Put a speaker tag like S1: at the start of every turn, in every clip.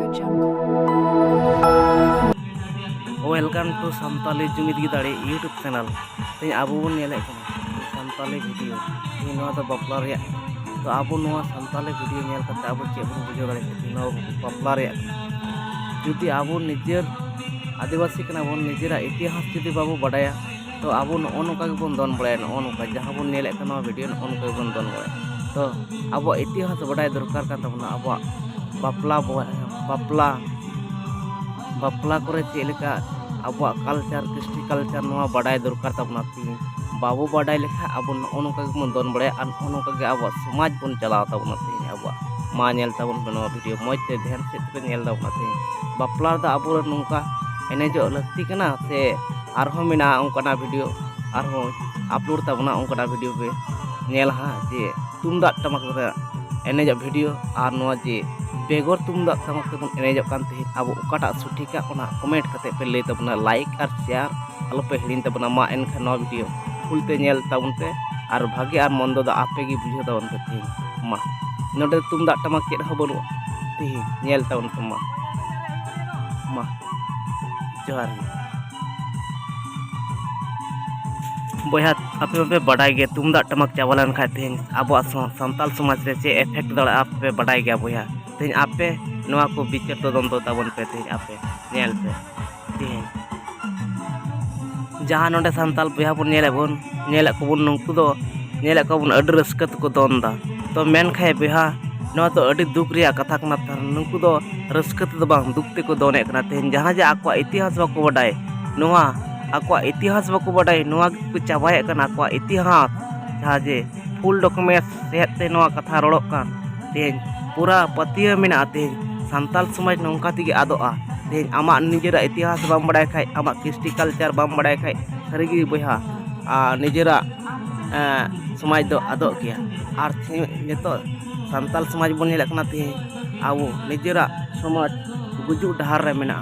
S1: Welcome to Santali Jumid Gidare YouTube channel. Teng abu bun nyelek kana Santali video. Ini noa do bapla reyak. To abu noa Santali video nyel kate abu cek bun bujau dare kate noa bapla reyak. Judi abu nijer आदिवासी कना बन निजेरा इतिहास जुदी बाबू बाडाया तो आबो नोका बन दन बड़ाय नोका जहां बन नेले कना वीडियो नोका बन दन बड़ाय तो आबो इतिहास बाडाय दरकार कान तबना आबो बापला करे चेलेका आबो कल्चर कृष्टि कल्चर नोआ बाडाय दरकार तबना ती बाबू बाडाय लेखा आबो नोका बन दन बड़ाय आन नोका गे आबो समाज बन चलाव तबना ती आबो मा नेल तबन बनो वीडियो मज ते ध्यान से पे नेल तबना ती बापला दा आबो नोका एनेजो लगती कना से आरहो मेना उनकना वीडियो आरहो अपलोड तबना उनकना वीडियो पे नेल हा जे तुमदा टमक रे एनेज वीडियो आर नोआ जे बेगर तुमदा टमक ते बन एनेज कान ते अब ओकाटा सुठिका ओना कमेंट कते पे ले तबना लाइक और शेयर आलो पे हिडिन तबना मा एनखा नो वीडियो फुल ते नेल तबन पे आर भागे आर मंदो दा आपे गी बुझे तबन पे मा नोडे तुमदा टमक चेद हो बनु ते नेल तबन पे मा जोहार बोया आपे पे बड़ाई गया तुमदा टमक चावलन खा तेन अब सानताल समाज रे चे इफेक्ट दड़ा आपे बड़ाई गया बोया तेन आपे नोआ को बिचर तो दम तो तबन पे तेन आपे नेल पे तेन जहां नोडे सानताल बोया बन नेले को बन नुकु दो नेले को बन अड रस्कत को दोंदा तो मेन खाय बोया नोआ तो अडी दुख रिया कथा कना थार नुकु दो रस्कत दो बांग दुख ते को दोने कना तेन जहां जे आकवा इतिहास बाको बडाय नोआ आकवा इतिहास बाको बडाय नोआ को चाबाय कना आकवा इतिहास जहां जे फुल डॉक्यूमेंट सेट ते नोआ कथा रोड़क कान तेन पूरा पतिया मेना तेन सानताल समाज नोंका तिगे आदोआ तेन आमा निजेरा इतिहास बाम बडाय खाय आमा कृष्टि कल्चर बाम बडाय खाय सरिगी बोया निजेरा समाज दो आदो गया आर नितो सानताल समाज बन नेलकना ते आबो निजेरा समाज गुजु डहार रे मेना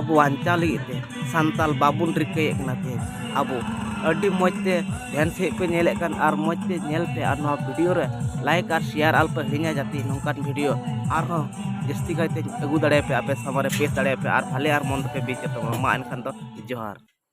S1: आबो वांचा लगिते सानताल बाबुन रिकय कना ते आबो अड्डी मजते ध्यान से पे नेले कान आर मजते नेलते आर नो वीडियो रे लाइक और शेयर अल्प हिङा जाती नोंकान वीडियो आर हो जस्ती कायते अगु दड़े पे आपे समारे पेश दड़े पे आर भाले आर मन पे बीच मा एनखान दो जोहार।